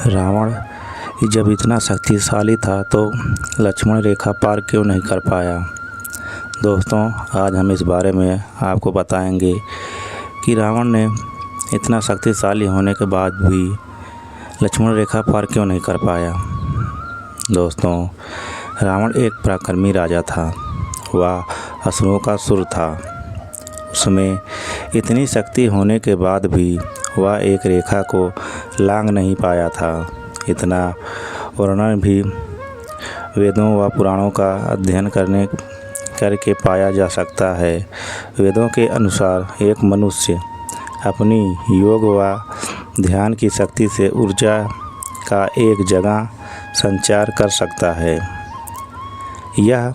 रावण जब इतना शक्तिशाली था तो लक्ष्मण रेखा पार क्यों नहीं कर पाया। दोस्तों, आज हम इस बारे में आपको बताएंगे कि रावण ने इतना शक्तिशाली होने के बाद भी लक्ष्मण रेखा पार क्यों नहीं कर पाया। दोस्तों, रावण एक पराक्रमी राजा था। वह असुरों का सुर था। उसमें इतनी शक्ति होने के बाद भी वह एक रेखा को लांघ नहीं पाया था। इतना वर्णन भी वेदों व पुराणों का अध्ययन करके पाया जा सकता है। वेदों के अनुसार एक मनुष्य अपनी योग व ध्यान की शक्ति से ऊर्जा का एक जगह संचार कर सकता है। यह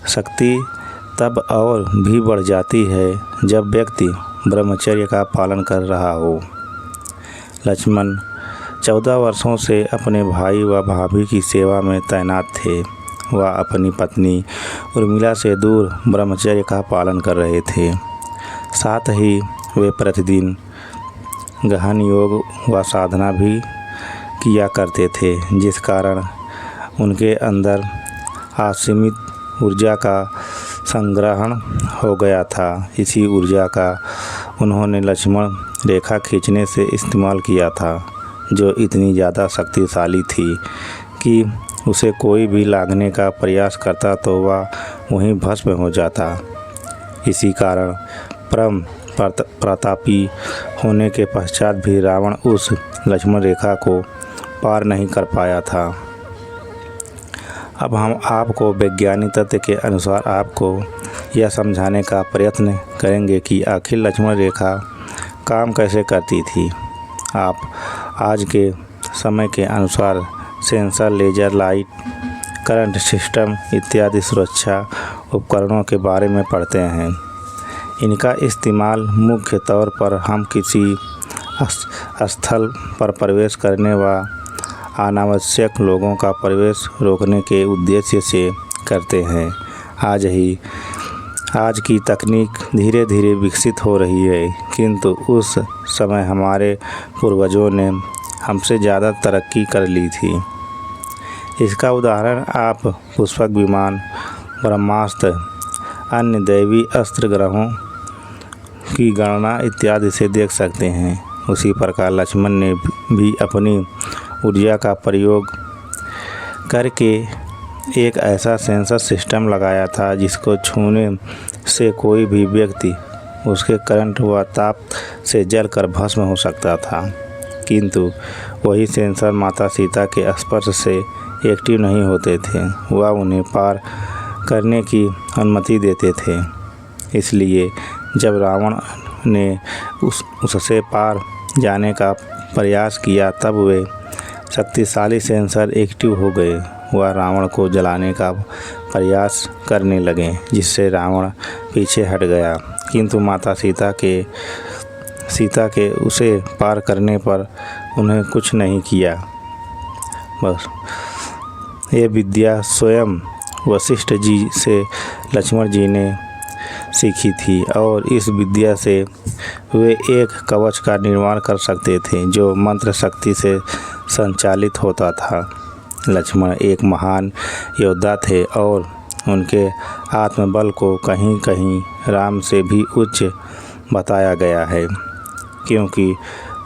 शक्ति तब और भी बढ़ जाती है जब व्यक्ति ब्रह्मचर्य का पालन कर रहा हो। लक्ष्मण 14 वर्षों से अपने भाई व भाभी की सेवा में तैनात थे। वह अपनी पत्नी उर्मिला से दूर ब्रह्मचर्य का पालन कर रहे थे। साथ ही वे प्रतिदिन गहन योग व साधना भी किया करते थे, जिस कारण उनके अंदर असीमित ऊर्जा का संग्रहण हो गया था। इसी ऊर्जा का उन्होंने लक्ष्मण रेखा खींचने से इस्तेमाल किया था, जो इतनी ज़्यादा शक्तिशाली थी कि उसे कोई भी लांघने का प्रयास करता तो वह वहीं भस्म हो जाता। इसी कारण परम प्रतापी होने के पश्चात भी रावण उस लक्ष्मण रेखा को पार नहीं कर पाया था। अब हम आपको वैज्ञानिक तथ्य के अनुसार आपको यह समझाने का प्रयत्न करेंगे कि आखिर लक्ष्मण रेखा काम कैसे करती थी। आप आज के समय के अनुसार sensor, laser, light, current system इत्यादि सुरक्षा उपकरणों के बारे में पढ़ते हैं। इनका इस्तेमाल मुख्य तौर पर हम किसी स्थल पर प्रवेश करने व अनावश्यक लोगों का प्रवेश रोकने के उद्देश्य से करते हैं। आज की तकनीक धीरे धीरे विकसित हो रही है, किंतु उस समय हमारे पूर्वजों ने हमसे ज़्यादा तरक्की कर ली थी। इसका उदाहरण आप पुष्पक विमान, ब्रह्मास्त्र, अन्य दैवी अस्त्र, ग्रहों की गणना इत्यादि से देख सकते हैं। उसी प्रकार लक्ष्मण ने भी अपनी ऊर्जा का प्रयोग करके एक ऐसा सेंसर सिस्टम लगाया था जिसको छूने से कोई भी व्यक्ति उसके करंट व ताप से जलकर भस्म हो सकता था, किंतु वही सेंसर माता सीता के स्पर्श से एक्टिव नहीं होते थे। वह उन्हें पार करने की अनुमति देते थे। इसलिए जब रावण ने उससे पार जाने का प्रयास किया तब वे शक्तिशाली सेंसर एक्टिव हो गए। वह रावण को जलाने का प्रयास करने लगे, जिससे रावण पीछे हट गया, किंतु माता सीता के उसे पार करने पर उन्हें कुछ नहीं किया। बस ये विद्या स्वयं वशिष्ठ जी से लक्ष्मण जी ने सीखी थी और इस विद्या से वे एक कवच का निर्माण कर सकते थे जो मंत्र शक्ति से संचालित होता था। लक्ष्मण एक महान योद्धा थे और उनके आत्मबल को कहीं कहीं राम से भी उच्च बताया गया है, क्योंकि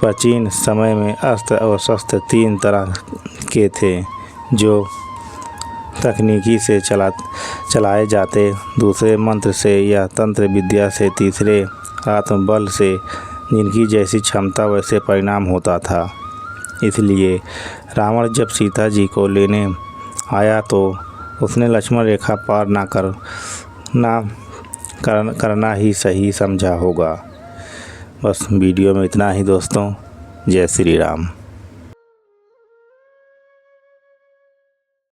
प्राचीन समय में अस्त्र और शस्त्र 3 तरह के थे जो तकनीकी से चलाए जाते, दूसरे मंत्र से या तंत्र विद्या से, तीसरे आत्मबल से, जिनकी जैसी क्षमता वैसे परिणाम होता था। इसलिए रावण जब सीता जी को लेने आया तो उसने लक्ष्मण रेखा पार करना ही सही समझा होगा। बस वीडियो में इतना ही दोस्तों। जय श्री राम।